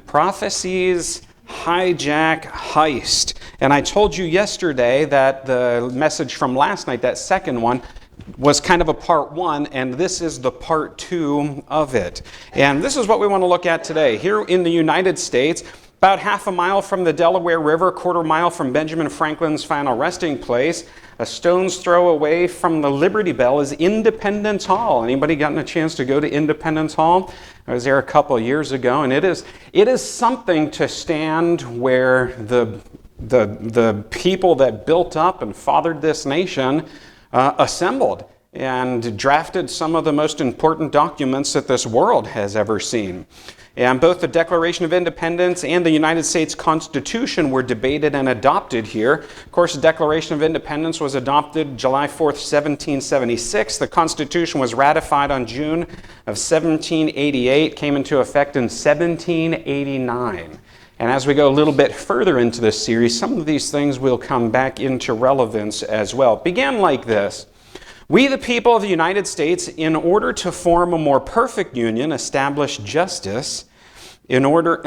Prophecies, Hijack, Heist. And I told you yesterday that the message from last night, that second one, was kind of a part one, and this is the part two of it. And this is what we want to look at today. Here in the United States, about half a mile from the Delaware River, quarter mile from Benjamin Franklin's final resting place, a stone's throw away from the Liberty Bell is Independence Hall. Anybody gotten a chance to go to Independence Hall? I was there a couple years ago, and it is something to stand where the people that built up and fathered this nation assembled and drafted some of the most important documents that this world has ever seen. And both the Declaration of Independence and the United States Constitution were debated and adopted here. Of course, the Declaration of Independence was adopted July 4th, 1776. The Constitution was ratified on June of 1788, came into effect in 1789. And as we go a little bit further into this series, some of these things will come back into relevance as well. It began like this. We, the people of the United States, in order to form a more perfect union, establish justice, a more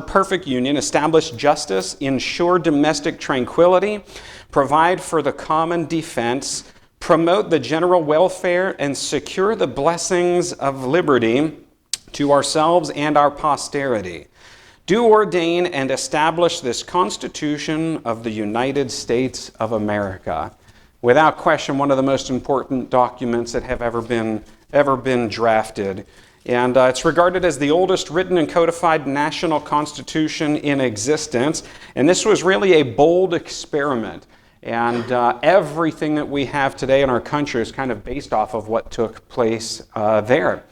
perfect union, establish justice, ensure domestic tranquility, provide for the common defense, promote the general welfare, and secure the blessings of liberty to ourselves and our posterity. Do ordain and establish this Constitution of the United States of America. Without question, one of the most important documents that have ever been drafted. And it's regarded as the oldest written and codified national constitution in existence. And this was really a bold experiment. And everything that we have today in our country is kind of based off of what took place there.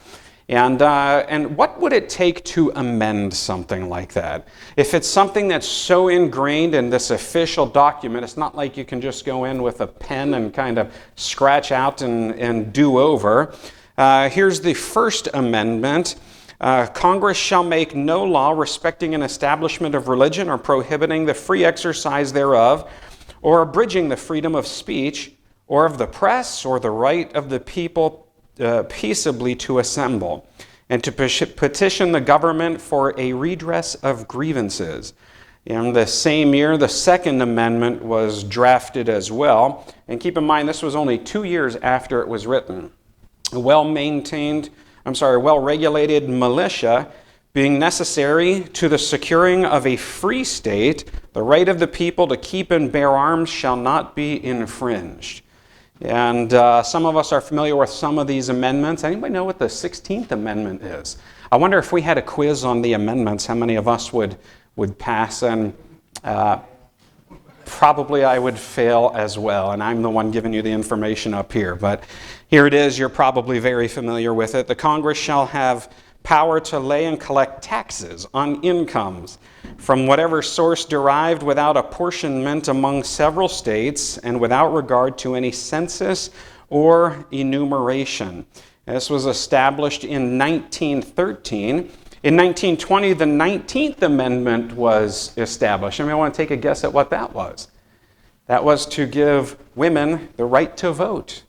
And what would it take to amend something like that? If it's something that's so ingrained in this official document, it's not like you can just go in with a pen and kind of scratch out and do over. Here's the First Amendment. Congress shall make no law respecting an establishment of religion or prohibiting the free exercise thereof, or abridging the freedom of speech, or of the press, or the right of the people peaceably to assemble, and to petition the government for a redress of grievances. In the same year, the Second Amendment was drafted as well. And keep in mind, this was only 2 years after it was written. A well-regulated militia being necessary to the securing of a free state, the right of the people to keep and bear arms shall not be infringed. And some of us are familiar with some of these amendments. Anybody know what the 16th Amendment is? I wonder if we had a quiz on the amendments, how many of us would pass? And probably I would fail as well. And I'm the one giving you the information up here. But here it is. You're probably very familiar with it. The Congress shall have power to lay and collect taxes on incomes from whatever source derived without apportionment among several states and without regard to any census or enumeration. This was established in 1913. In 1920, the 19th Amendment was established. I want to take a guess at what that was. That was to give women the right to vote.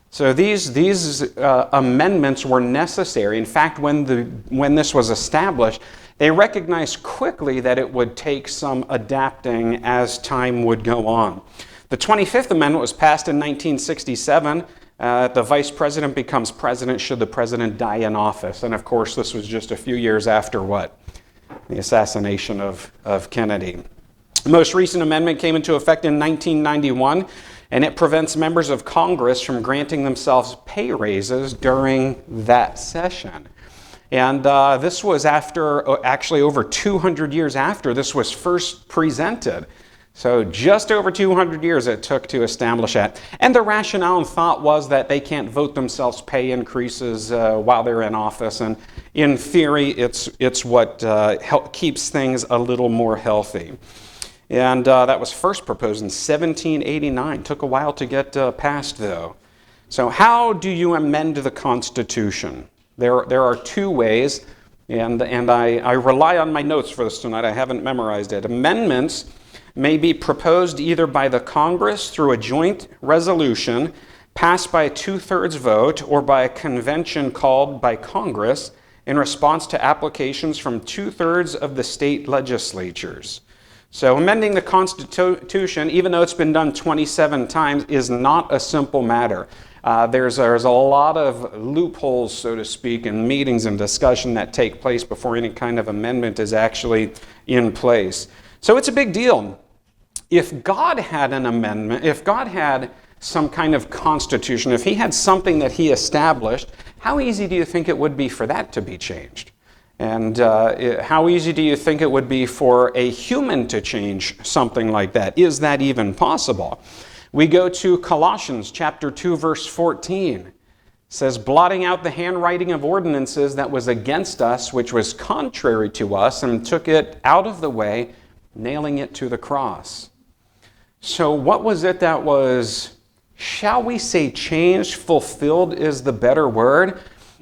So these amendments were necessary. In fact, when this was established, they recognized quickly that it would take some adapting as time would go on. The 25th Amendment was passed in 1967. The vice president becomes president should the president die in office. And of course, this was just a few years after what? The assassination of Kennedy. The most recent amendment came into effect in 1991. And it prevents members of Congress from granting themselves pay raises during that session. And this was actually over 200 years after this was first presented. So just over 200 years it took to establish that. And the rationale and thought was that they can't vote themselves pay increases while they're in office. And in theory, it's what keeps things a little more healthy. And that was first proposed in 1789. Took a while to get passed, though. So how do you amend the Constitution? There are two ways, and I rely on my notes for this tonight. I haven't memorized it. Amendments may be proposed either by the Congress through a joint resolution passed by a 2/3 vote or by a convention called by Congress in response to applications from 2/3 of the state legislatures. So amending the Constitution, even though it's been done 27 times, is not a simple matter. There's a lot of loopholes, so to speak, in meetings and discussion that take place before any kind of amendment is actually in place. So it's a big deal. If God had an amendment, if God had some kind of constitution, if he had something that he established, how easy do you think it would be for that to be changed? And how easy do you think it would be for a human to change something like that? Is that even possible? We go to Colossians chapter 2, verse 14. It says, blotting out the handwriting of ordinances that was against us, which was contrary to us, and took it out of the way, nailing it to the cross. So what was it that was, shall we say, changed? Fulfilled is the better word.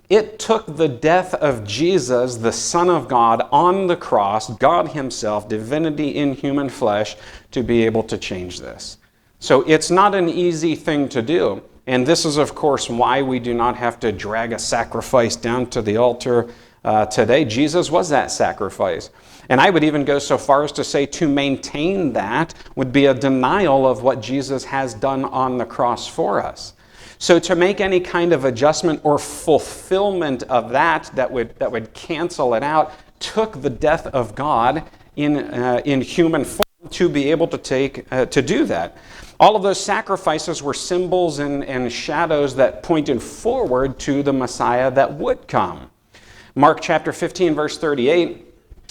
It took the death of Jesus, the Son of God, on the cross, God himself, divinity in human flesh, to be able to change this. So it's not an easy thing to do. And this is, of course, why we do not have to drag a sacrifice down to the altar today. Jesus was that sacrifice. And I would even go so far as to say to maintain that would be a denial of what Jesus has done on the cross for us. So to make any kind of adjustment or fulfillment of that would cancel it out, took the death of God in human form to be able to do that. All of those sacrifices were symbols and shadows that pointed forward to the Messiah that would come. Mark chapter 15, verse 38,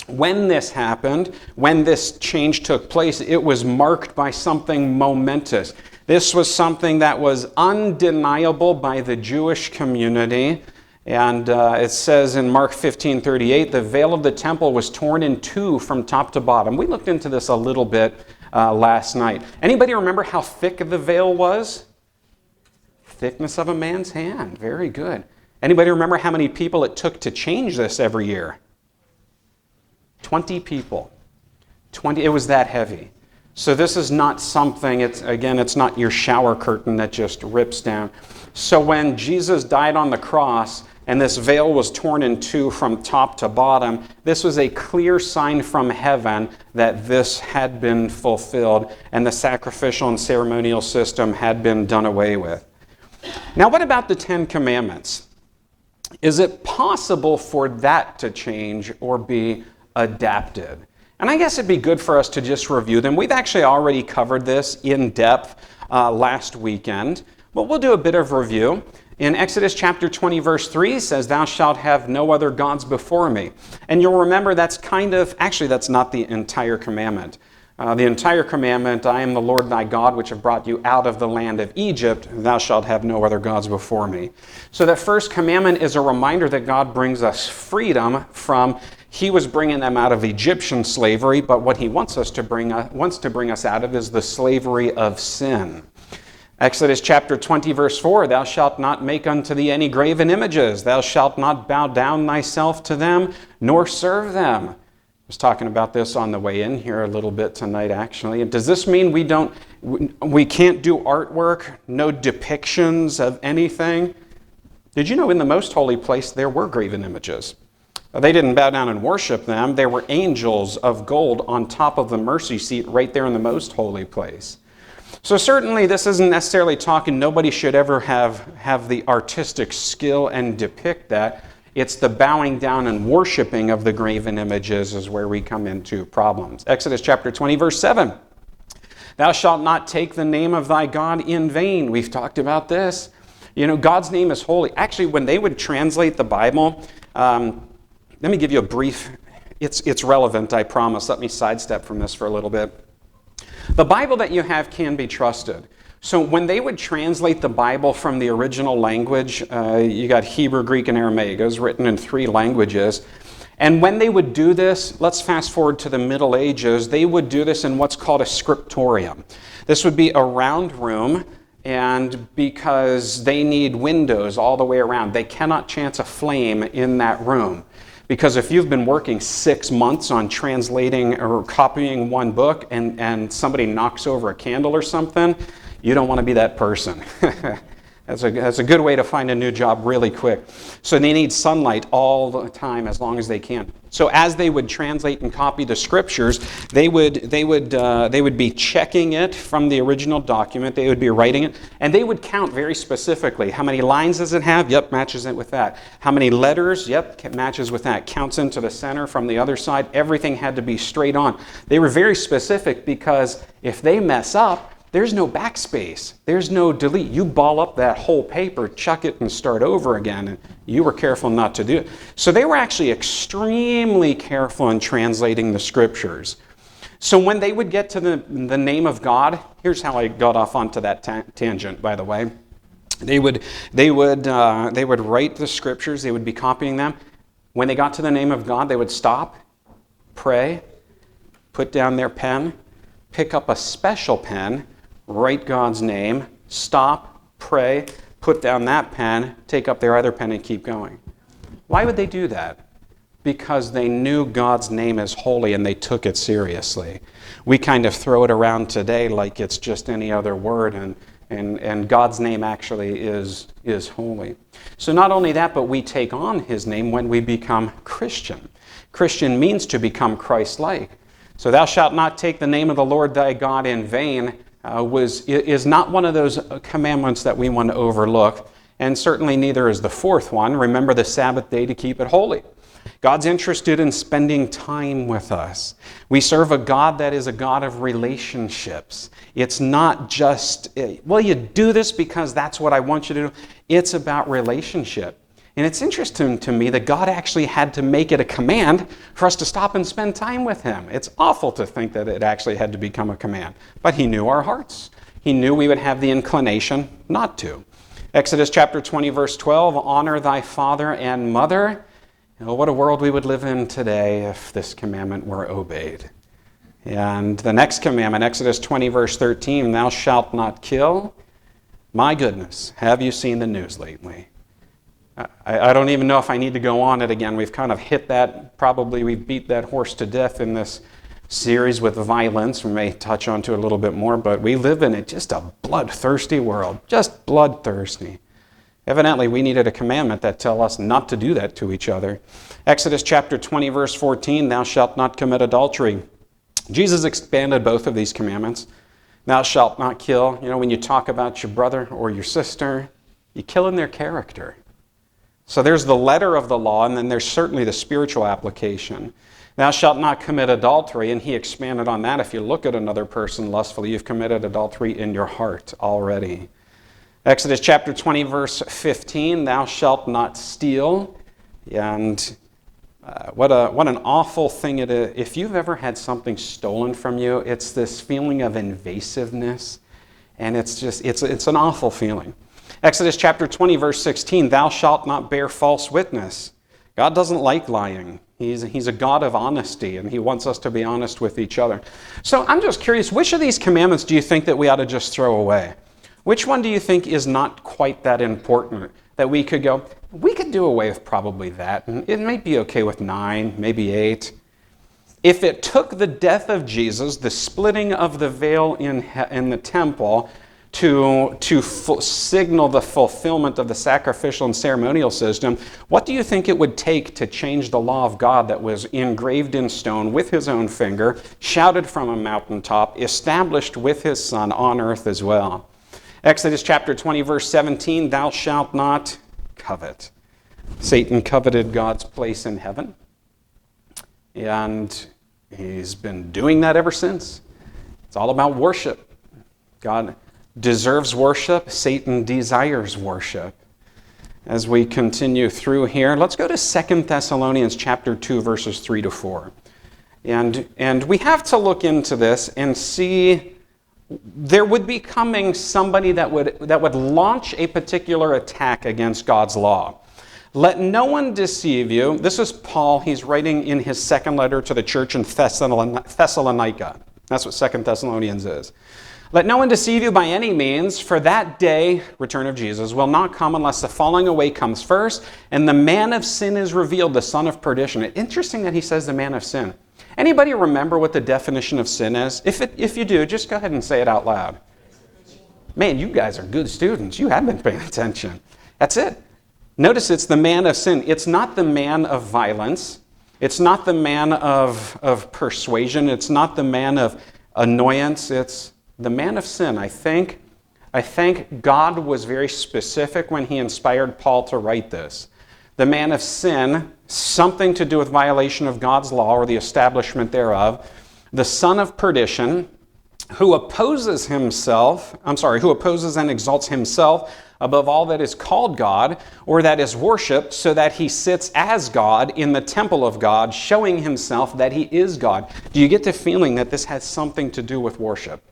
when this happened, when this change took place, it was marked by something momentous. This was something that was undeniable by the Jewish community. And it says in Mark 15:38, the veil of the temple was torn in two from top to bottom. We looked into this a little bit last night. Anybody remember how thick the veil was? Thickness of a man's hand. Very good. Anybody remember how many people it took to change this every year? 20 people. 20. It was that heavy. So this is not something, it's not your shower curtain that just rips down. So when Jesus died on the cross and this veil was torn in two from top to bottom, this was a clear sign from heaven that this had been fulfilled and the sacrificial and ceremonial system had been done away with. Now, what about the Ten Commandments? Is it possible for that to change or be adapted? And I guess it'd be good for us to just review them. We've actually already covered this in depth last weekend, but we'll do a bit of review. In Exodus chapter 20, verse 3, it says, thou shalt have no other gods before me. And you'll remember that's not the entire commandment. The entire commandment, I am the Lord thy God, which have brought you out of the land of Egypt. Thou shalt have no other gods before me. So that first commandment is a reminder that God brings us freedom from, he was bringing them out of Egyptian slavery, but what he wants to bring us out of is the slavery of sin. Exodus chapter 20, verse 4, thou shalt not make unto thee any graven images. Thou shalt not bow down thyself to them, nor serve them. I was talking about this on the way in here a little bit tonight, actually. Does this mean we can't do artwork, no depictions of anything? Did you know in the most holy place there were graven images? They didn't bow down and worship them. There were angels of gold on top of the mercy seat right there in the most holy place. So certainly this isn't necessarily talking nobody should ever have the artistic skill and depict that. It's the bowing down and worshiping of the graven images is where we come into problems. Exodus chapter 20, verse 7. Thou shalt not take the name of thy God in vain. We've talked about this. You know, God's name is holy. Actually, when they would translate the Bible, let me give you a brief, it's relevant, I promise. Let me sidestep from this for a little bit. The Bible that you have can be trusted. So when they would translate the Bible from the original language, you got Hebrew, Greek, and Aramaic. It was written in 3 languages. And when they would do this, let's fast forward to the Middle Ages, they would do this in what's called a scriptorium. This would be a round room, and because they need windows all the way around, they cannot chance a flame in that room. Because if you've been working 6 months on translating or copying one book and somebody knocks over a candle or something, you don't want to be that person. That's a good way to find a new job really quick. So they need sunlight all the time as long as they can. So as they would translate and copy the scriptures, they would be checking it from the original document. They would be writing it, and they would count very specifically. How many lines does it have? Yep, matches it with that. How many letters? Yep, matches with that. Counts into the center from the other side. Everything had to be straight on. They were very specific because if they mess up, there's no backspace. There's no delete. You ball up that whole paper, chuck it, and start over again. And you were careful not to do it. So they were actually extremely careful in translating the scriptures. So when they would get to the name of God, here's how I got off onto that tangent, by the way. They would write the scriptures. They would be copying them. When they got to the name of God, they would stop, pray, put down their pen, pick up a special pen, write God's name, stop, pray, put down that pen, take up their other pen, and keep going. Why would they do that? Because they knew God's name is holy and they took it seriously. We kind of throw it around today like it's just any other word, and God's name actually is holy. So not only that, but we take on his name when we become Christian. Christian means to become Christ-like. So thou shalt not take the name of the Lord thy God in vain is not one of those commandments that we want to overlook, and certainly neither is the fourth one. Remember the Sabbath day to keep it holy. God's interested in spending time with us. We serve a God that is a God of relationships. It's not just, well, you do this because that's what I want you to do. It's about relationship. And it's interesting to me that God actually had to make it a command for us to stop and spend time with him. It's awful to think that it actually had to become a command. But he knew our hearts. He knew we would have the inclination not to. Exodus chapter 20, verse 12, honor thy father and mother. You know, what a world we would live in today if this commandment were obeyed. And the next commandment, Exodus 20, verse 13, thou shalt not kill. My goodness, have you seen the news lately? I don't even know if I need to go on it again. We've kind of hit that, probably we beat that horse to death in this series with violence. We may touch on to it a little bit more, but we live in just a bloodthirsty world, just bloodthirsty. Evidently, we needed a commandment that tell us not to do that to each other. Exodus chapter 20, verse 14, thou shalt not commit adultery. Jesus expanded both of these commandments. Thou shalt not kill. You know, when you talk about your brother or your sister, you kill in their character. So there's the letter of the law, and then there's certainly the spiritual application. Thou shalt not commit adultery, and he expanded on that. If you look at another person lustfully, you've committed adultery in your heart already. Exodus chapter 20, verse 15, thou shalt not steal. And what an awful thing it is. If you've ever had something stolen from you, it's this feeling of invasiveness, and it's an awful feeling. Exodus chapter 20, verse 16, thou shalt not bear false witness. God doesn't like lying. He's a God of honesty, and he wants us to be honest with each other. So I'm just curious, which of these commandments do you think that we ought to just throw away? Which one do you think is not quite that important that we could do away with probably that, and it might be okay with 9, maybe 8. If it took the death of Jesus, the splitting of the veil in the temple, to signal the fulfillment of the sacrificial and ceremonial system, what do you think it would take to change the law of God that was engraved in stone with his own finger, shouted from a mountaintop, established with his Son on earth as well? Exodus chapter 20, verse 17, thou shalt not covet. Satan coveted God's place in heaven, and he's been doing that ever since. It's all about worship. God deserves worship. Satan desires worship. As we continue through here, let's go to 2 Thessalonians chapter 2, verses 3 to 4. And we have to look into this and see there would be coming somebody that would launch a particular attack against God's law. Let no one deceive you. This is Paul. He's writing in his second letter to the church in Thessalonica. That's what 2 Thessalonians is. Let no one deceive you by any means, for that day, return of Jesus, will not come unless the falling away comes first, and the man of sin is revealed, the son of perdition. Interesting that he says the man of sin. Anybody remember what the definition of sin is? If you do, just go ahead and say it out loud. Man, you guys are good students. You have been paying attention. That's it. Notice it's the man of sin. It's not the man of violence. It's not the man of persuasion. It's not the man of annoyance. It's the man of sin. I think God was very specific when he inspired Paul to write this. The man of sin, something to do with violation of God's law or the establishment thereof. The son of perdition, who opposes and exalts himself above all that is called God or that is worshipped, so that he sits as God in the temple of God, showing himself that he is God. Do you get the feeling that this has something to do with worship?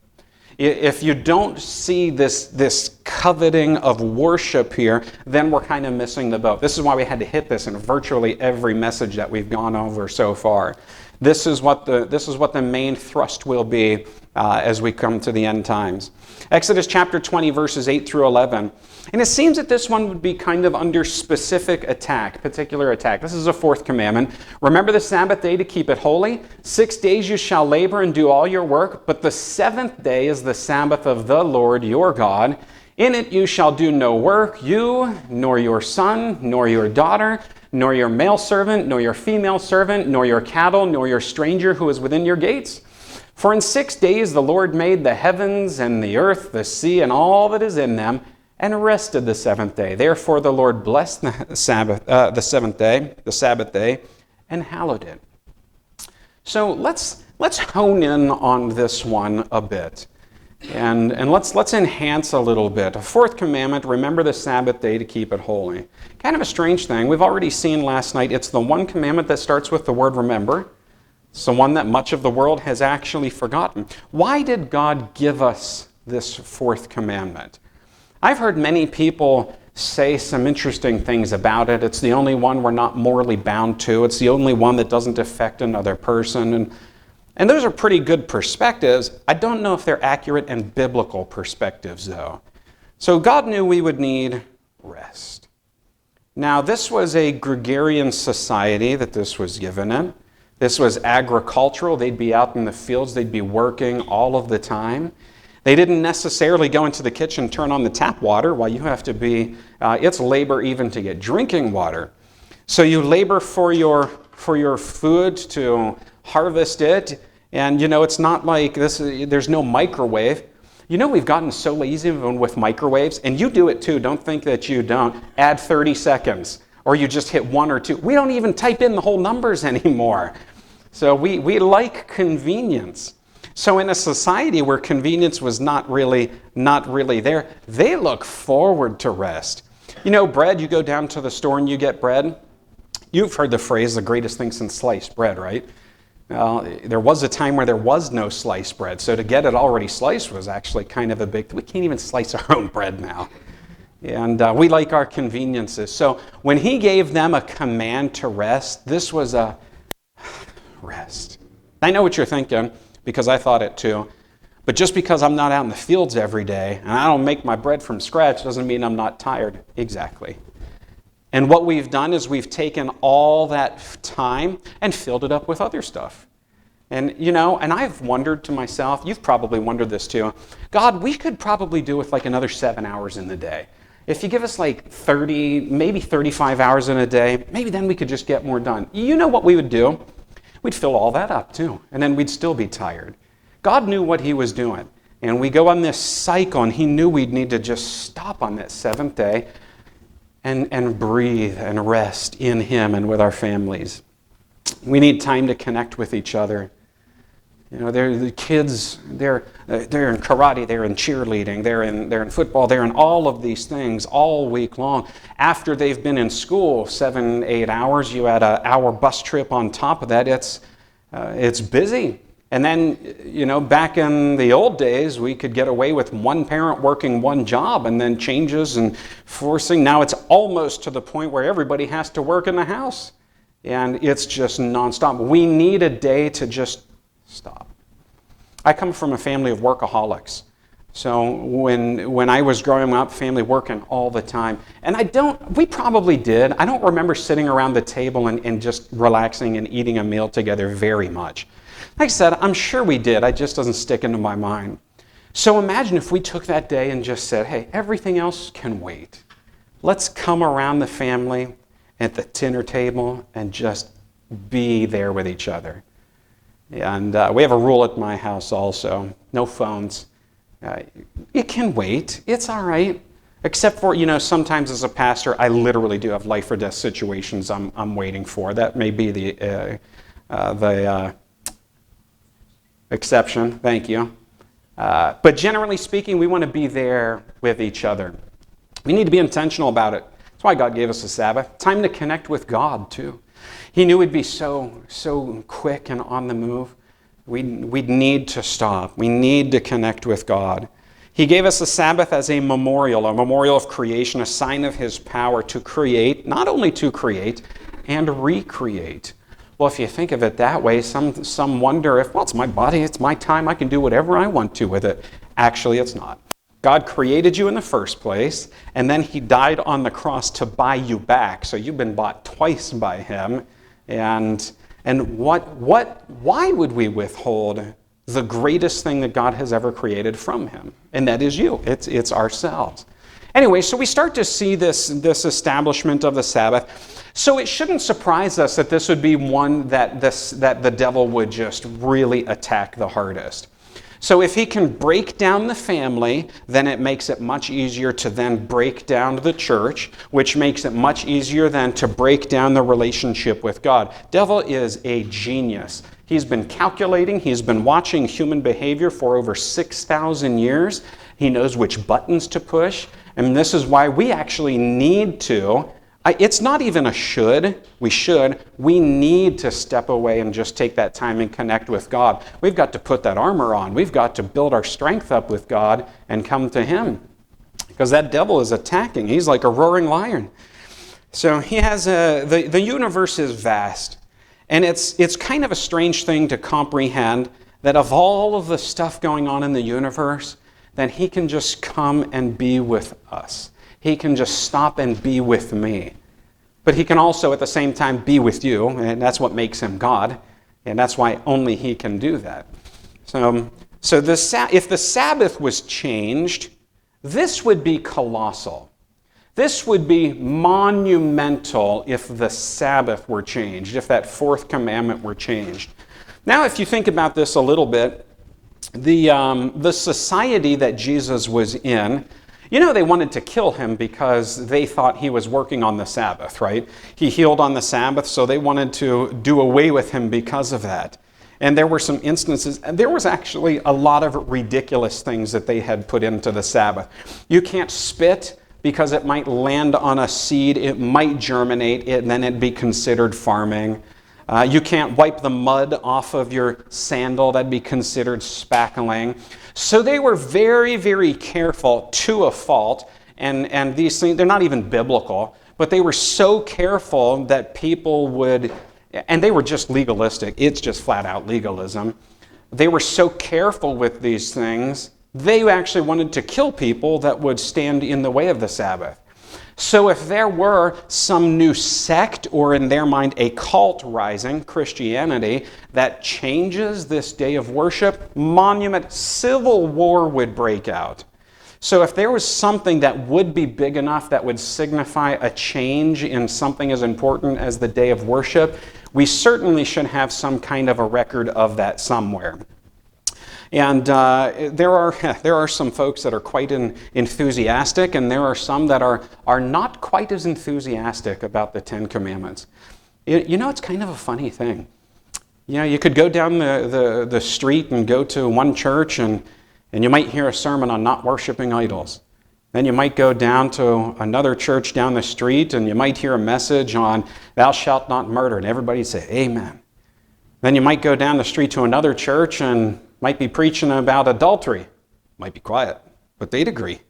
If you don't see this coveting of worship here, then we're kind of missing the boat. This is why we had to hit this in virtually every message that we've gone over so far. This is what the main thrust will be as we come to the end times. Exodus chapter 20, verses 8 through 11. And it seems that this one would be kind of under specific attack, particular attack. This is a fourth commandment. Remember the Sabbath day to keep it holy. 6 days you shall labor and do all your work, but the seventh day is the Sabbath of the Lord your God. In it you shall do no work, you, nor your son, nor your daughter, nor your male servant, nor your female servant, nor your cattle, nor your stranger who is within your gates. For in 6 days the Lord made the heavens and the earth, the sea, and all that is in them, and rested the seventh day. Therefore the Lord blessed the Sabbath day, and hallowed it. So let's hone in on this one a bit. And let's enhance a little bit. A fourth commandment, remember the Sabbath day to keep it holy. Kind of a strange thing. We've already seen last night, it's the one commandment that starts with the word remember. It's the one that much of the world has actually forgotten. Why did God give us this fourth commandment? I've heard many people say some interesting things about it. It's the only one we're not morally bound to. It's the only one that doesn't affect another person. And those are pretty good perspectives. I don't know if they're accurate and biblical perspectives, though. So God knew we would need rest. Now, this was a gregarian society that this was given in. This was agricultural. They'd be out in the fields. They'd be working all of the time. They didn't necessarily go into the kitchen, turn on the tap water, while you have to be, it's labor even to get drinking water. So you labor for your food to harvest it, and it's not like this. There's no microwave. We've gotten so lazy with microwaves, and you do it too. Don't think that you don't. Add 30 seconds, or you just hit 1 or 2. We don't even type in the whole numbers anymore. So we like convenience. So in a society where convenience was not really there, they look forward to rest. Bread, you go down to the store and you get bread. You've heard the phrase, the greatest thing since sliced bread, right? There was a time where there was no sliced bread, so to get it already sliced was actually kind of a big thing. We can't even slice our own bread now. And we like our conveniences. So when he gave them a command to rest, this was a rest. I know what you're thinking, because I thought it too. But just because I'm not out in the fields every day, and I don't make my bread from scratch, doesn't mean I'm not tired. Exactly. And what we've done is we've taken all that time and filled it up with other stuff. And and I've wondered to myself, you've probably wondered this too, God, we could probably do with like another 7 hours in the day. If you give us like 30, maybe 35 hours in a day, maybe then we could just get more done. You know what we would do? We'd fill all that up too, and then we'd still be tired. God knew what he was doing. And we go on this cycle, and he knew we'd need to just stop on that seventh day and breathe and rest in him and with our families. We need time to connect with each other. They're the kids, they're in karate, they're in cheerleading, they're in football, they're in all of these things all week long. After they've been in school 7-8 hours, you add an hour bus trip on top of that. It's busy. And then, back in the old days, we could get away with one parent working one job, and then changes and forcing. Now it's almost to the point where everybody has to work in the house. And it's just nonstop. We need a day to just stop. I come from a family of workaholics. So when I was growing up, family working all the time. And we probably did. I don't remember sitting around the table and just relaxing and eating a meal together very much. Like I said, I'm sure we did. It just doesn't stick into my mind. So imagine if we took that day and just said, hey, everything else can wait. Let's come around the family at the dinner table and just be there with each other. And we have a rule at my house also, no phones. It can wait. It's all right. Except for, sometimes as a pastor, I literally do have life or death situations I'm waiting for. That may be the exception. Thank you. But generally speaking, we want to be there with each other. We need to be intentional about it. That's why God gave us a Sabbath. Time to connect with God, too. He knew we'd be so quick and on the move. We'd need to stop. We need to connect with God. He gave us a Sabbath as a memorial of creation, a sign of His power to create, not only to create, and recreate. Well, if you think of it that way, some wonder if, well, it's my body, it's my time, I can do whatever I want to with it. Actually, it's not. God created you in the first place, and then He died on the cross to buy you back. So you've been bought twice by Him. And why would we withhold the greatest thing that God has ever created from Him? And that is you. It's ourselves. Anyway, so we start to see this establishment of the Sabbath. So it shouldn't surprise us that this would be one that the devil would just really attack the hardest. So if he can break down the family, then it makes it much easier to then break down the church, which makes it much easier then to break down the relationship with God. Devil is a genius. He's been calculating, he's been watching human behavior for over 6,000 years. He knows which buttons to push, and this is why we actually need to. It's not even a should. We need to step away and just take that time and connect with God. We've got to put that armor on. We've got to build our strength up with God and come to Him. Because that devil is attacking. He's like a roaring lion. So he has the universe is vast. And it's kind of a strange thing to comprehend that of all of the stuff going on in the universe, that He can just come and be with us. He can just stop and be with me. But He can also at the same time be with you, and that's what makes Him God, and that's why only He can do that. So if the Sabbath was changed, this would be colossal. This would be monumental if the Sabbath were changed, if that fourth commandment were changed. Now, if you think about this a little bit, the society that Jesus was in, they wanted to kill Him because they thought He was working on the Sabbath, right? He healed on the Sabbath, so they wanted to do away with Him because of that. And there were some instances, and there was actually a lot of ridiculous things that they had put into the Sabbath. You can't spit because it might land on a seed, it might germinate, and then it'd be considered farming. You can't wipe the mud off of your sandal, that'd be considered spackling. So they were very, very careful to a fault, and these things, they're not even biblical, but they were so careful that people would, and they were just legalistic, it's just flat out legalism. They were so careful with these things, they actually wanted to kill people that would stand in the way of the Sabbath. So if there were some new sect, or in their mind a cult rising, Christianity, that changes this day of worship, civil war would break out. So if there was something that would be big enough that would signify a change in something as important as the day of worship, we certainly should have some kind of a record of that somewhere. And there are some folks that are quite enthusiastic, and there are some that are not quite as enthusiastic about the Ten Commandments. It's kind of a funny thing. You could go down the street and go to one church, and you might hear a sermon on not worshiping idols. Then you might go down to another church down the street, and you might hear a message on thou shalt not murder, and everybody say amen. Then you might go down the street to another church and might be preaching about adultery. Might be quiet, but they'd agree.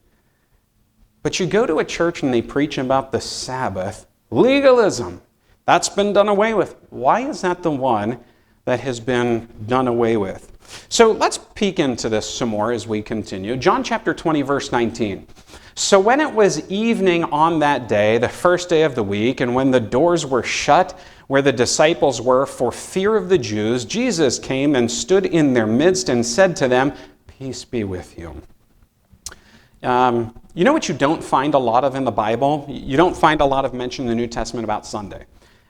But you go to a church and they preach about the Sabbath, legalism. That's been done away with. Why is that the one that has been done away with? So let's peek into this some more as we continue. John chapter 20, verse 19. So when it was evening on that day, the first day of the week, and when the doors were shut where the disciples were for fear of the Jews, Jesus came and stood in their midst and said to them, Peace be with you. You know what you don't find a lot of in the Bible? You don't find a lot of mention in the New Testament about Sunday.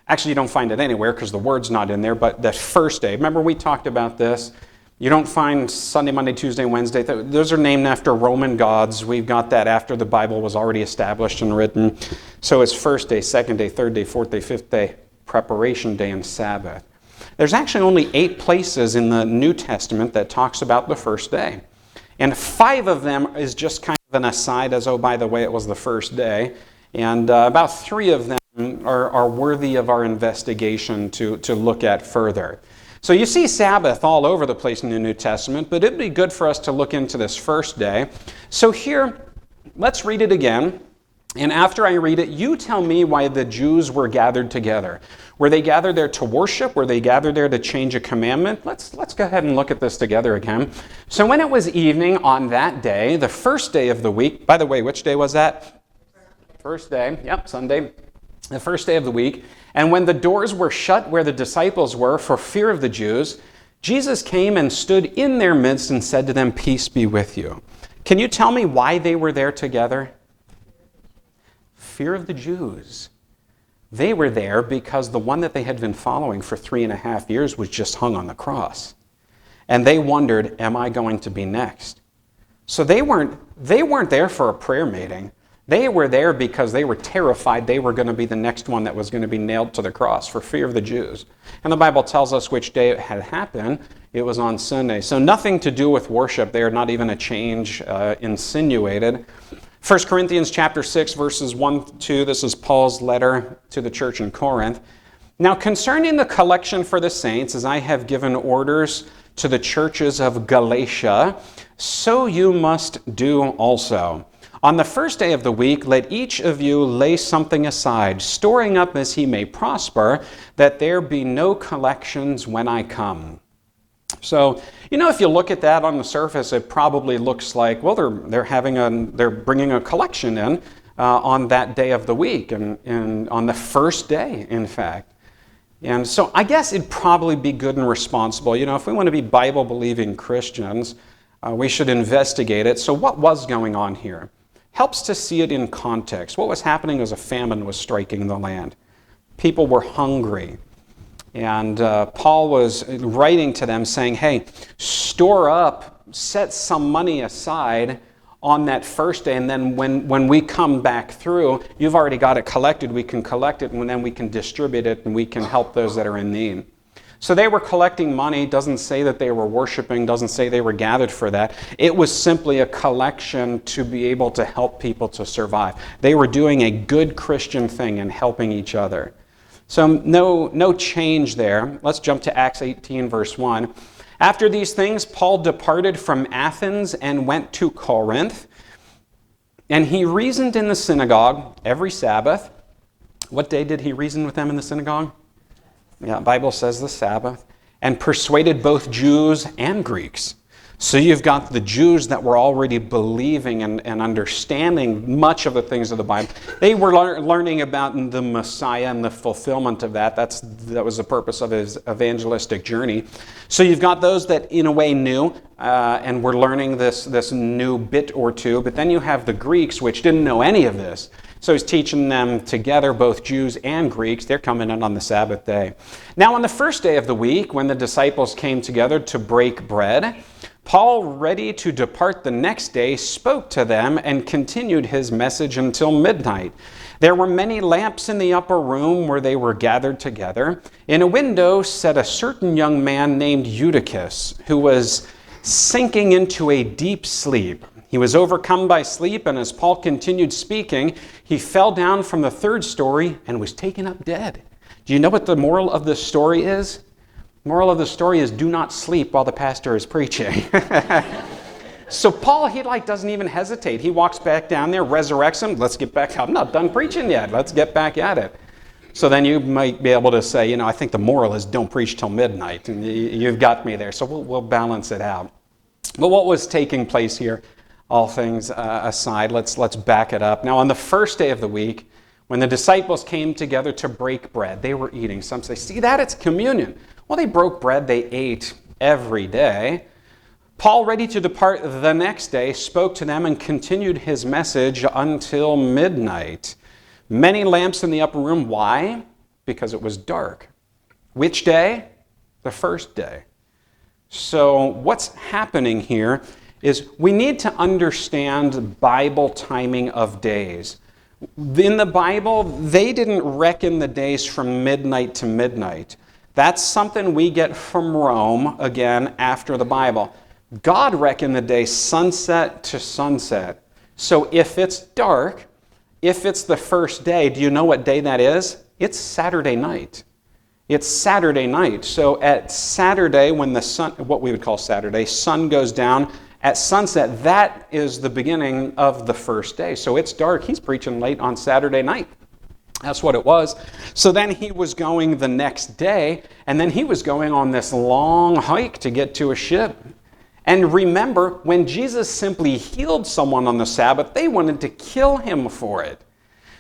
Actually, you don't find it anywhere because the word's not in there, but that first day. Remember we talked about this? You don't find Sunday, Monday, Tuesday, Wednesday. Those are named after Roman gods. We've got that after the Bible was already established and written. So it's first day, second day, third day, fourth day, fifth day, preparation day, and Sabbath. There's actually only 8 places in the New Testament that talks about the first day. And 5 of them is just kind of an aside as, oh, by the way, it was the first day. And about 3 of them are worthy of our investigation to look at further. So you see Sabbath all over the place in the New Testament, but it'd be good for us to look into this first day. So here, let's read it again. And after I read it, you tell me why the Jews were gathered together. Were they gathered there to worship? Were they gathered there to change a commandment? Let's go ahead and look at this together again. So when it was evening on that day, the first day of the week, by the way, which day was that? First day, yep, Sunday. The first day of the week. And when the doors were shut where the disciples were for fear of the Jews, Jesus came and stood in their midst and said to them, "Peace be with you." Can you tell me why they were there together? Fear of the Jews. They were there because the one that they had been following for 3.5 years was just hung on the cross. And they wondered, am I going to be next? So they weren't there for a prayer meeting. They were there because they were terrified they were going to be the next one that was going to be nailed to the cross for fear of the Jews. And the Bible tells us which day it had happened. It was on Sunday. So nothing to do with worship there, not even a change insinuated. 1 Corinthians chapter 6, verses 1-2, this is Paul's letter to the church in Corinth. Now concerning the collection for the saints, as I have given orders to the churches of Galatia, so you must do also. On the first day of the week, let each of you lay something aside, storing up as he may prosper, that there be no collections when I come. So, if you look at that on the surface, it probably looks like, well, they're bringing a collection in on that day of the week, and on the first day, in fact. And so I guess it'd probably be good and responsible. If we want to be Bible-believing Christians, we should investigate it. So what was going on here? Helps to see it in context. What was happening as a famine was striking the land. People were hungry. And Paul was writing to them saying, hey, store up, set some money aside on that first day, and then when we come back through, you've already got it collected, we can collect it, and then we can distribute it, and we can help those that are in need. So they were collecting money, doesn't say that they were worshiping, doesn't say they were gathered for that. It was simply a collection to be able to help people to survive. They were doing a good Christian thing and helping each other. So no change there. Let's jump to Acts 18, verse 1. After these things, Paul departed from Athens and went to Corinth. And he reasoned in the synagogue every Sabbath. What day did he reason with them in the synagogue? Yeah, the Bible says the Sabbath. And persuaded both Jews and Greeks. So you've got the Jews that were already believing and understanding much of the things of the Bible. They were learning about the Messiah and the fulfillment of that. That was the purpose of his evangelistic journey. So you've got those that in a way knew and were learning this new bit or two. But then you have the Greeks, which didn't know any of this. So he's teaching them together, both Jews and Greeks. They're coming in on the Sabbath day. Now on the first day of the week, when the disciples came together to break bread, Paul, ready to depart the next day, spoke to them and continued his message until midnight. There were many lamps in the upper room where they were gathered together. In a window sat a certain young man named Eutychus, who was sinking into a deep sleep. He was overcome by sleep, and as Paul continued speaking, he fell down from the 3rd story and was taken up dead. Do you know what the moral of the story is? Moral of the story is do not sleep while the pastor is preaching. So Paul, he doesn't even hesitate. He walks back down there, resurrects him. Let's get back. I'm not done preaching yet. Let's get back at it. So then you might be able to say, I think the moral is don't preach till midnight. And you've got me there. So we'll balance it out. But what was taking place here? All things aside, let's back it up. Now on the first day of the week, when the disciples came together to break bread, they were eating. Some say, see that? It's communion. Well, they broke bread. They ate every day. Paul, ready to depart the next day, spoke to them and continued his message until midnight. Many lamps in the upper room. Why? Because it was dark. Which day? The first day. So what's happening here is we need to understand Bible timing of days. In the Bible, they didn't reckon the days from midnight to midnight. That's something we get from Rome, again, after the Bible. God reckoned the day sunset to sunset. So if it's dark, if it's the first day, do you know what day that is? It's Saturday night. It's Saturday night. So at Saturday, when the sun, what we would call Saturday, sun goes down at sunset, that is the beginning of the first day. So it's dark. He's preaching late on Saturday night. That's what it was. So then he was going the next day, and then he was going on this long hike to get to a ship. And remember, when Jesus simply healed someone on the Sabbath, they wanted to kill him for it.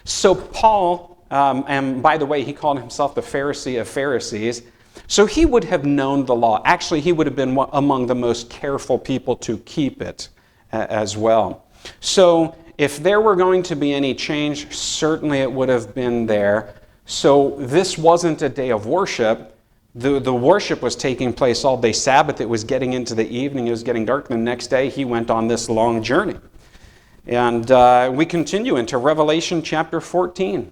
So Paul, and by the way, he called himself the Pharisee of Pharisees, so he would have known the law. Actually, he would have been among the most careful people to keep it as well. So if there were going to be any change, certainly it would have been there. So this wasn't a day of worship. The worship was taking place all day Sabbath. It was getting into the evening. It was getting dark. The next day, he went on this long journey. And we continue into Revelation chapter 14.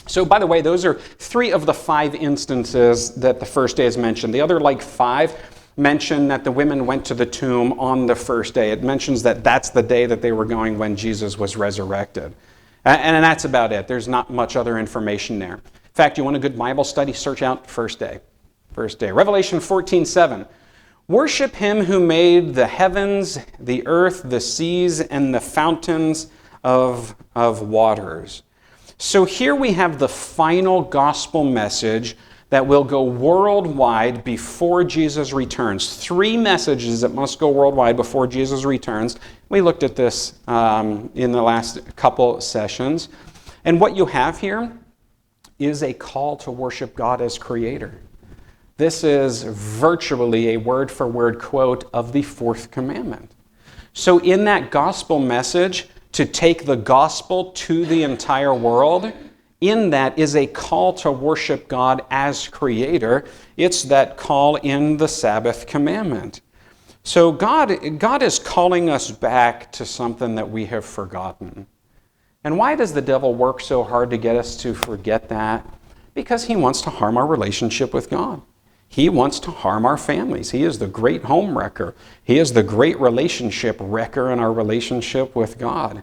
So, by the way, those are 3 of the 5 instances that the first day is mentioned. The other, 5, mention that the women went to the tomb on the first day. It mentions that that's the day that they were going when Jesus was resurrected. And that's about it. There's not much other information there. In fact, you want a good Bible study? Search out first day. First day. Revelation 14:7. Worship him who made the heavens, the earth, the seas, and the fountains of waters. So here we have the final gospel message that will go worldwide before Jesus returns. 3 messages that must go worldwide before Jesus returns. We looked at this in the last couple sessions. And what you have here is a call to worship God as creator. This is virtually a word-for-word quote of the 4th commandment. So in that gospel message, to take the gospel to the entire world, in that is a call to worship God as creator. It's that call in the Sabbath commandment. So God is calling us back to something that we have forgotten. And why does the devil work so hard to get us to forget that? Because he wants to harm our relationship with God. He wants to harm our families. He is the great home wrecker. He is the great relationship wrecker in our relationship with God.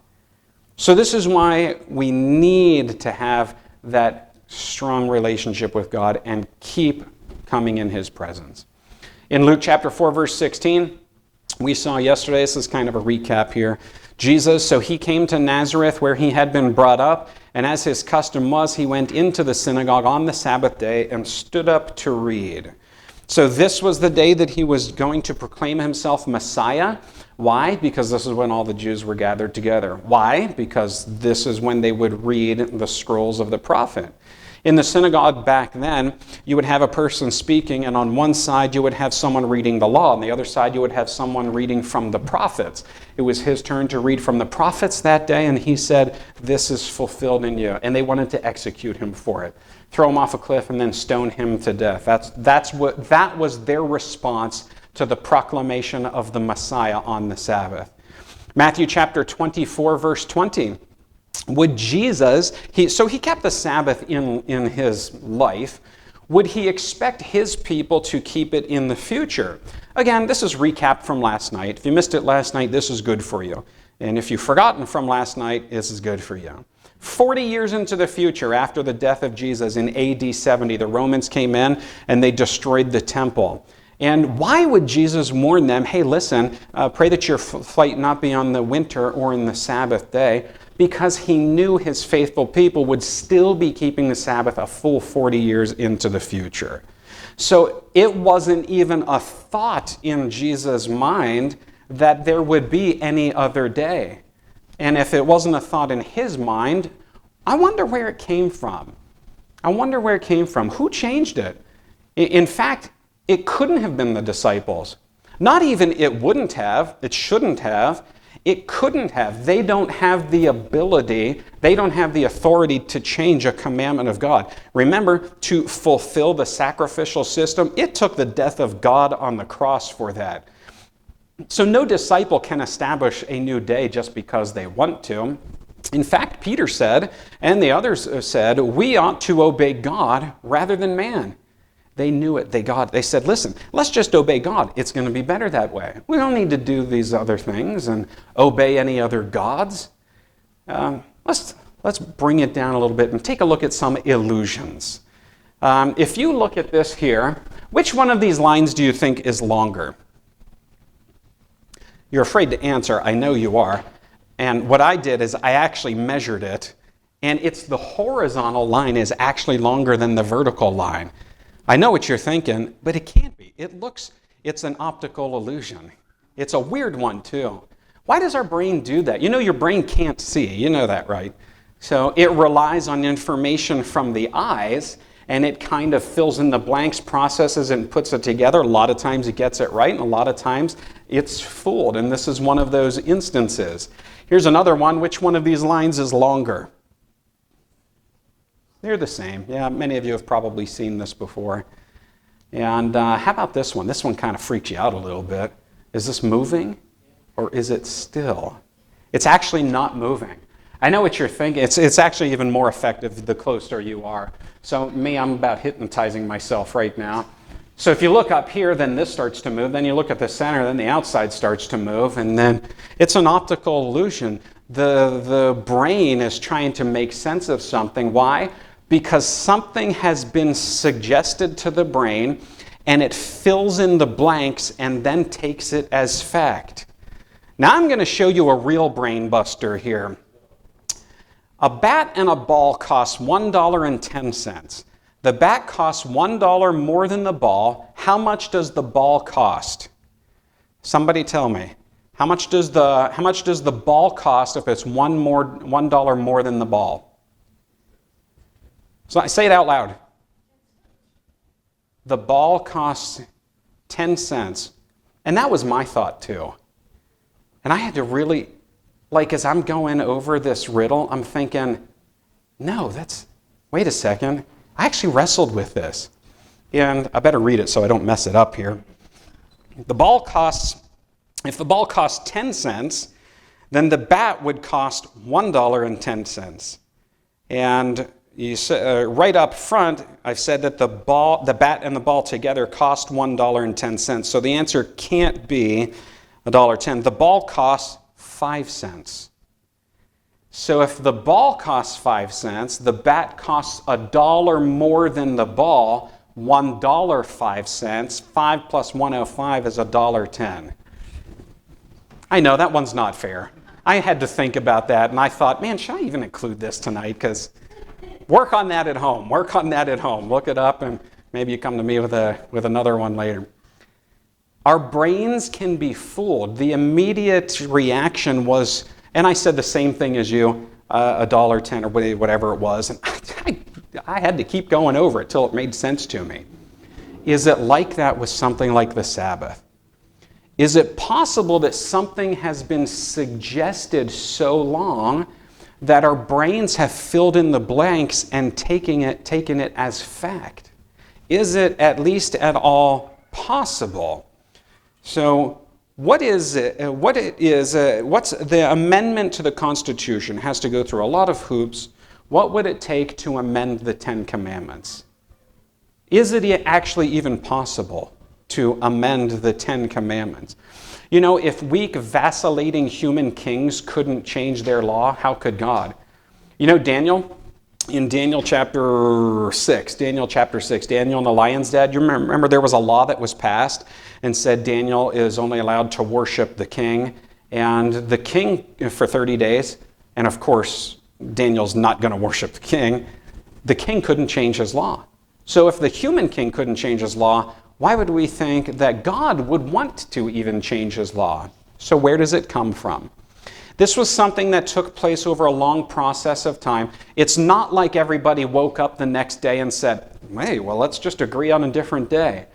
So this is why we need to have that strong relationship with God and keep coming in his presence. In Luke chapter 4, verse 16, we saw yesterday, this is kind of a recap here, Jesus, so he came to Nazareth where he had been brought up, and as his custom was, he went into the synagogue on the Sabbath day and stood up to read. So this was the day that he was going to proclaim himself Messiah. Why? Because this is when all the Jews were gathered together. Why? Because this is when they would read the scrolls of the prophet. In the synagogue back then, you would have a person speaking, and on one side you would have someone reading the law. On the other side you would have someone reading from the prophets. It was his turn to read from the prophets that day, and he said, "This is fulfilled in you." And they wanted to execute him for it. Throw him off a cliff and then stone him to death. That was their response to the proclamation of the Messiah on the Sabbath. Matthew chapter 24, verse 20. Would Jesus, so he kept the Sabbath in his life, would he expect his people to keep it in the future? Again, this is recap from last night. If you missed it last night, this is good for you. And if you've forgotten from last night, this is good for you. 40 years into the future, after the death of Jesus in AD 70, the Romans came in and they destroyed the temple. And why would Jesus warn them, hey, listen, pray that your flight not be on the winter or in the Sabbath day? Because he knew his faithful people would still be keeping the Sabbath a full 40 years into the future. So it wasn't even a thought in Jesus' mind that there would be any other day. And if it wasn't a thought in his mind, I wonder where it came from. I wonder where it came from. Who changed it? In fact, it couldn't have been the disciples. Not even it wouldn't have, it shouldn't have, it couldn't have. They don't have the ability, they don't have the authority to change a commandment of God. Remember, to fulfill the sacrificial system, it took the death of God on the cross for that. So no disciple can establish a new day just because they want to. In fact, Peter said, and the others said, we ought to obey God rather than man. They knew it. They said, listen, let's just obey God. It's going to be better that way. We don't need to do these other things and obey any other gods. Let's bring it down a little bit and take a look at some illusions. If you look at this here, which one of these lines do you think is longer? You're afraid to answer. I know you are. And what I did is I actually measured it, and it's the horizontal line is actually longer than the vertical line. I know what you're thinking, but it can't be. It's an optical illusion. It's a weird one, too. Why does our brain do that? You know your brain can't see. You know that, right? So it relies on information from the eyes, and it kind of fills in the blanks, processes, and puts it together. A lot of times it gets it right, and a lot of times it's fooled, and this is one of those instances. Here's another one. Which one of these lines is longer? They're the same. Yeah, many of you have probably seen this before. And how about this one? This one kind of freaks you out a little bit. Is this moving or is it still? It's actually not moving. I know what you're thinking. It's actually even more effective the closer you are. So I'm about hypnotizing myself right now. So if you look up here, then this starts to move. Then you look at the center, then the outside starts to move. And then it's an optical illusion. The brain is trying to make sense of something. Why? Because something has been suggested to the brain, and it fills in the blanks and then takes it as fact. Now I'm going to show you a real brain buster here. A bat and a ball cost $1.10. The bat costs $1 more than the ball. How much does the ball cost? Somebody tell me. How much does the ball cost if it's $1 more than the ball? So say it out loud. The ball costs 10 cents. And that was my thought too. And I had to really, as I'm going over this riddle, I'm thinking, no, wait a second. I actually wrestled with this. And I better read it so I don't mess it up here. If the ball costs 10 cents, then the bat would cost $1.10. And right up front, I've said that the bat and the ball together cost $1.10. So the answer can't be $1.10. The ball costs 5 cents. So if the ball costs 5 cents, the bat costs $1 more than the ball, $1.05. 5 plus 105 is $1.10. I know that one's not fair. I had to think about that, and I thought, man, should I even include this tonight? Because work on that at home. Look it up, and maybe you come to me with another one later. Our brains can be fooled. The immediate reaction was, and I said the same thing as you, $1.10 or whatever it was, and I had to keep going over it till it made sense to me. Is it like that with something like the Sabbath? Is it possible that something has been suggested so long that our brains have filled in the blanks and taken it as fact? Is it at least at all possible? So what's the amendment to the Constitution has to go through a lot of hoops. What would it take to amend the Ten Commandments? Is it actually even possible to amend the Ten Commandments? You know, if weak, vacillating human kings couldn't change their law, how could God? You know, Daniel, in Daniel chapter 6, Daniel and the lion's den, you remember there was a law that was passed and said Daniel is only allowed to worship the king, and the king for 30 days, and of course, Daniel's not going to worship the king couldn't change his law. So if the human king couldn't change his law, why would we think that God would want to even change his law? So where does it come from? This was something that took place over a long process of time. It's not like everybody woke up the next day and said, hey, well, let's just agree on a different day.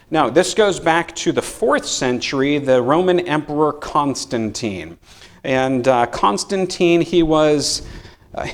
Now, this goes back to the 4th century, the Roman Emperor Constantine. And Constantine, he was...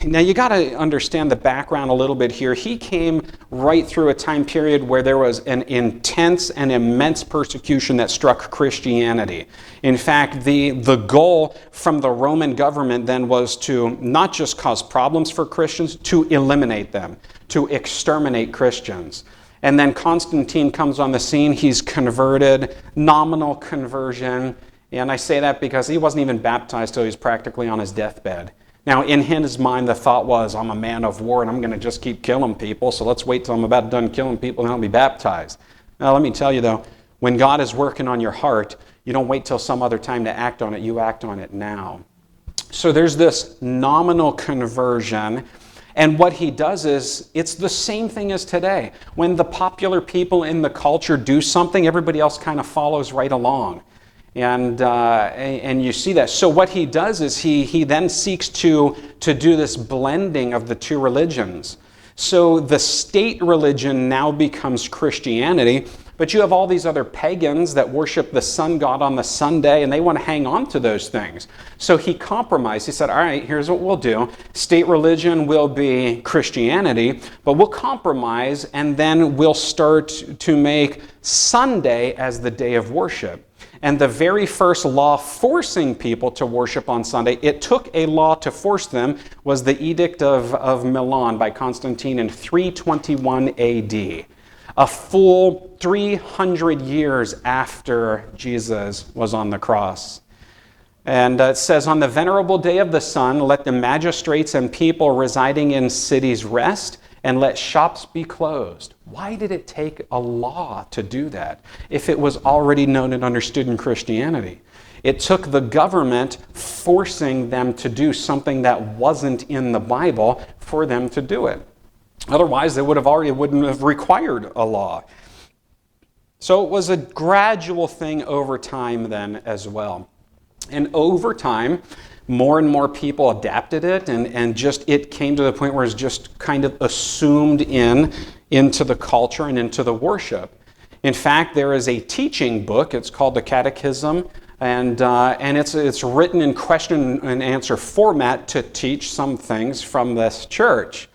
now, you got to understand the background a little bit here. He came right through a time period where there was an intense and immense persecution that struck Christianity. In fact, the goal from the Roman government then was to not just cause problems for Christians, to eliminate them, to exterminate Christians. And then Constantine comes on the scene. He's converted, nominal conversion. And I say that because he wasn't even baptized till he was practically on his deathbed. Now, in his mind, the thought was, I'm a man of war and I'm going to just keep killing people, so let's wait till I'm about done killing people and I'll be baptized. Now, let me tell you though, when God is working on your heart, you don't wait till some other time to act on it, you act on it now. So there's this nominal conversion, and what he does is, it's the same thing as today. When the popular people in the culture do something, everybody else kind of follows right along. And you see that. So what he does is he then seeks to do this blending of the two religions. So the state religion now becomes Christianity, but you have all these other pagans that worship the sun god on the Sunday, and they want to hang on to those things. So he compromised. He said, all right, here's what we'll do. State religion will be Christianity, but we'll compromise, and then we'll start to make Sunday as the day of worship. And the very first law forcing people to worship on Sunday, it took a law to force them, was the Edict of Milan by Constantine in 321 AD. A full 300 years after Jesus was on the cross. And it says, on the venerable day of the sun, let the magistrates and people residing in cities rest, and let shops be closed. Why did it take a law to do that if it was already known and understood in Christianity? It took the government forcing them to do something that wasn't in the Bible for them to do it. Otherwise, they wouldn't have required a law. So it was a gradual thing over time then as well. And over time, more and more people adapted it, and just it came to the point where it's just kind of assumed into the culture and into the worship. In fact, there is a teaching book. It's called the Catechism, and it's written in question and answer format to teach some things from this church.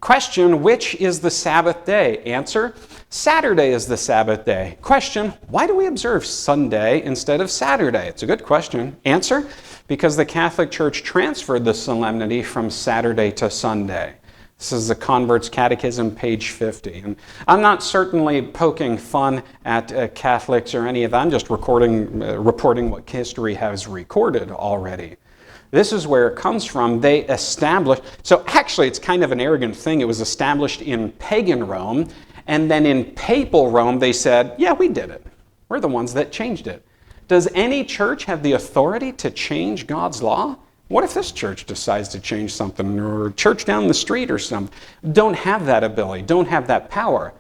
Question, which is the Sabbath day? Answer, Saturday is the Sabbath day. Question, why do we observe Sunday instead of Saturday? It's a good question. Answer, because the Catholic Church transferred the solemnity from Saturday to Sunday. This is the Convert's Catechism, page 50. And I'm not certainly poking fun at Catholics or any of that. I'm just reporting what history has recorded already. This is where it comes from. They established, so actually it's kind of an arrogant thing. It was established in pagan Rome, and then in papal Rome they said, yeah, we did it. We're the ones that changed it. Does any church have the authority to change God's law? What if this church decides to change something, or a church down the street or something? Don't have that ability, don't have that power.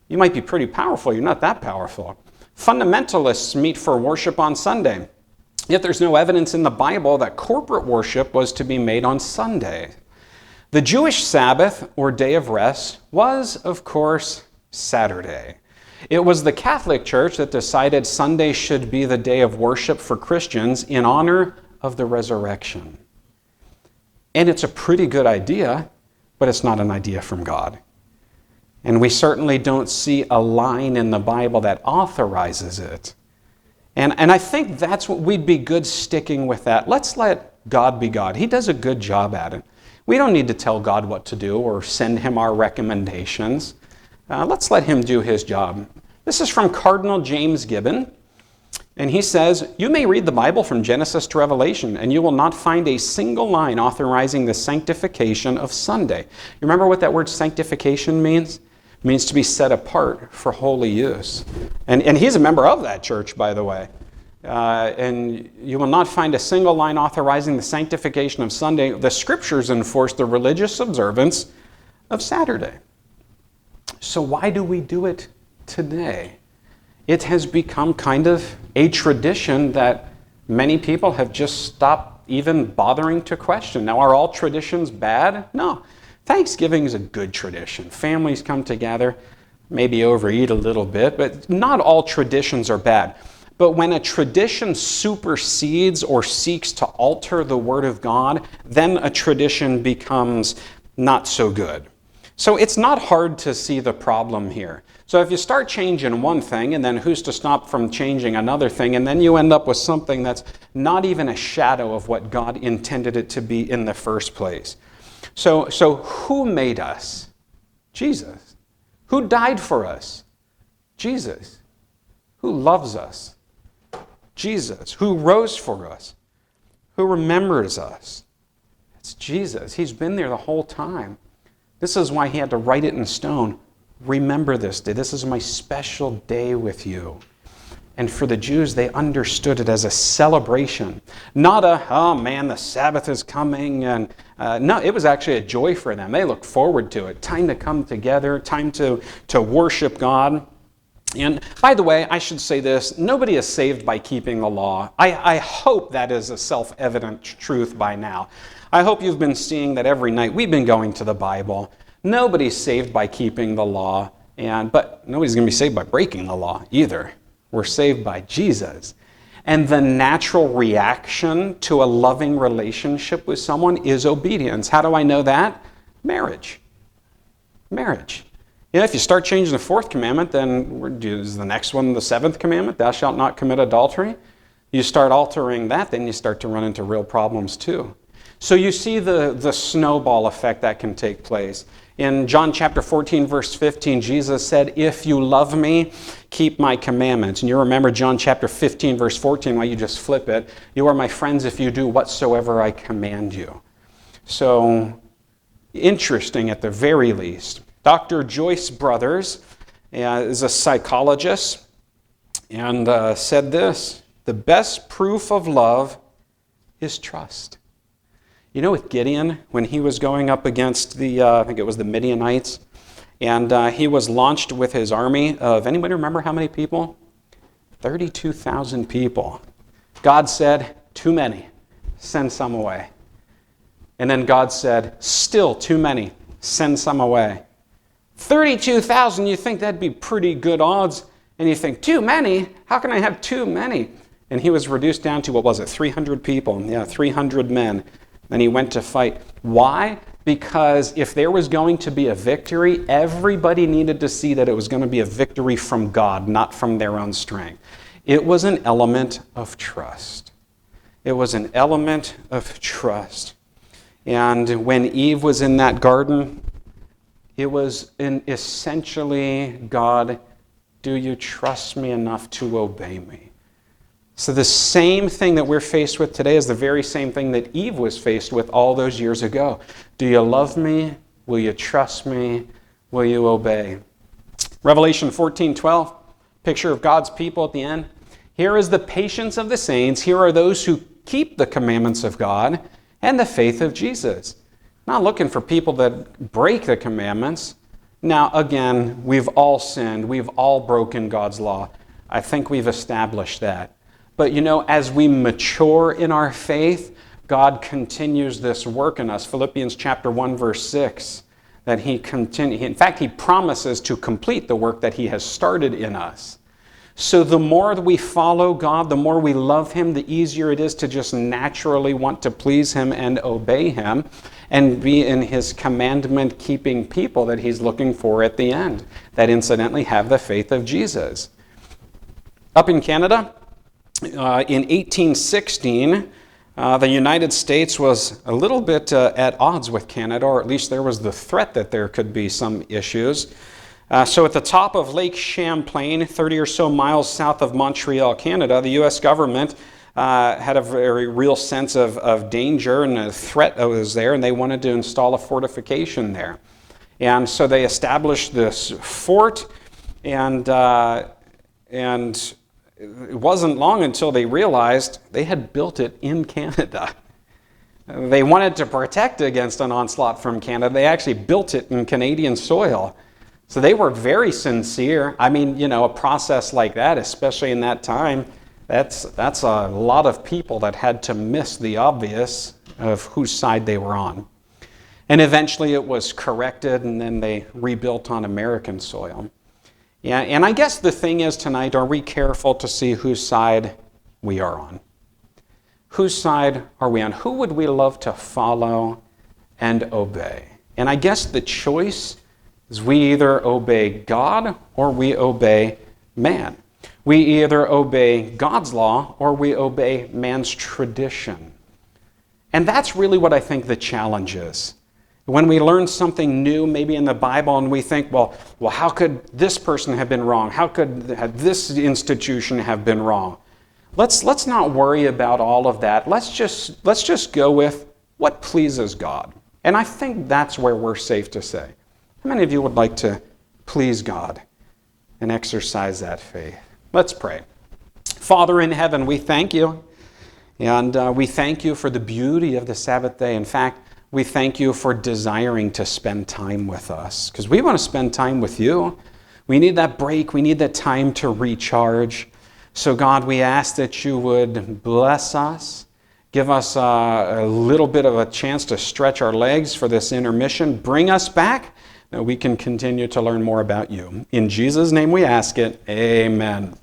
You might be pretty powerful, you're not that powerful. Fundamentalists meet for worship on Sunday. Yet there's no evidence in the Bible that corporate worship was to be made on Sunday. The Jewish Sabbath, or day of rest, was, of course, Saturday. It was the Catholic Church that decided Sunday should be the day of worship for Christians in honor of the resurrection. And it's a pretty good idea, but it's not an idea from God. And we certainly don't see a line in the Bible that authorizes it. And I think that's what we'd be good sticking with that. Let's let God be God. He does a good job at it. We don't need to tell God what to do or send him our recommendations. Let's let him do his job. This is from Cardinal James Gibbon. And he says, you may read the Bible from Genesis to Revelation, and you will not find a single line authorizing the sanctification of Sunday. You remember what that word sanctification means? It means to be set apart for holy use. And he's a member of that church, by the way. And you will not find a single line authorizing the sanctification of Sunday. The scriptures enforce the religious observance of Saturday. So why do we do it today? It has become kind of a tradition that many people have just stopped even bothering to question. Now, are all traditions bad? No. Thanksgiving is a good tradition. Families come together. maybe overeat a little bit, but not all traditions are bad. But when a tradition supersedes or seeks to alter the Word of God, then a tradition becomes not so good. So it's not hard to see the problem here. So if you start changing one thing, and then who's to stop from changing another thing, and then you end up with something that's not even a shadow of what God intended it to be in the first place. So who made us? Jesus. Who died for us? Jesus. Who loves us? Jesus. Who rose for us? Who remembers us? It's Jesus. He's been there the whole time. This is why he had to write it in stone. Remember this day. This is my special day with you. And for the Jews, they understood it as a celebration. Not a, oh man, the Sabbath is coming. And no, it was actually a joy for them. They looked forward to it. Time to come together. Time to worship God. And by the way, I should say this. Nobody is saved by keeping the law. I hope that is a self-evident truth by now. I hope you've been seeing that every night we've been going to the Bible. Nobody's saved by keeping the law, but nobody's going to be saved by breaking the law either. We're saved by Jesus. And the natural reaction to a loving relationship with someone is obedience. How do I know that? Marriage. Marriage. If you start changing the fourth commandment, then is the next one the seventh commandment? Thou shalt not commit adultery. You start altering that, then you start to run into real problems too. So you see the snowball effect that can take place. In John chapter 14, verse 15, Jesus said, if you love me, keep my commandments. And you remember John chapter 15, verse 14, why you just flip it. You are my friends if you do whatsoever I command you. So, interesting at the very least. Dr. Joyce Brothers is a psychologist and said this, the best proof of love is trust. You know, with Gideon, when he was going up against I think it was the Midianites, and he was launched with his army of, anybody remember how many people? 32,000 people. God said, too many, send some away. And then God said, still too many, send some away. 32,000, you think that'd be pretty good odds, and you think, too many? How can I have too many? And he was reduced down to, 300 people? Yeah, 300 men. Then he went to fight. Why? Because if there was going to be a victory, everybody needed to see that it was going to be a victory from God, not from their own strength. It was an element of trust. It was an element of trust. And when Eve was in that garden, it was essentially, God, do you trust me enough to obey me? So the same thing that we're faced with today is the very same thing that Eve was faced with all those years ago. Do you love me? Will you trust me? Will you obey? Revelation 14:12, picture of God's people at the end. Here is the patience of the saints. Here are those who keep the commandments of God and the faith of Jesus. Not looking for people that break the commandments. Now, again, we've all sinned. We've all broken God's law. I think we've established that. But as we mature in our faith, God continues this work in us. Philippians chapter 1, verse 6, that He promises to complete the work that He has started in us. So the more that we follow God, the more we love Him, the easier it is to just naturally want to please Him and obey Him and be in His commandment-keeping people that He's looking for at the end, that incidentally have the faith of Jesus. Up in Canada, in 1816, the United States was a little bit at odds with Canada, or at least there was the threat that there could be some issues. So at the top of Lake Champlain, 30 or so miles south of Montreal, Canada, the U.S. government had a very real sense of danger and a threat that was there, and they wanted to install a fortification there. And so they established this fort, and it wasn't long until they realized they had built it in Canada. They wanted to protect against an onslaught from Canada. They actually built it in Canadian soil. So they were very sincere. I mean, a process like that, especially in that time, that's a lot of people that had to miss the obvious of whose side they were on. And eventually it was corrected, and then they rebuilt on American soil. Yeah, and I guess the thing is tonight, are we careful to see whose side we are on? Whose side are we on? Who would we love to follow and obey? And I guess the choice is we either obey God or we obey man. We either obey God's law or we obey man's tradition. And that's really what I think the challenge is. When we learn something new, maybe in the Bible, and we think, well, how could this person have been wrong? How could this institution have been wrong? Let's not worry about all of that. Let's just go with what pleases God. And I think that's where we're safe to say. How many of you would like to please God and exercise that faith? Let's pray. Father in heaven, we thank you. And we thank you for the beauty of the Sabbath day. In fact, we thank you for desiring to spend time with us, because we want to spend time with you. We need that break. We need that time to recharge. So God, we ask that you would bless us, give us a little bit of a chance to stretch our legs for this intermission, bring us back, that we can continue to learn more about you. In Jesus' name we ask it, amen.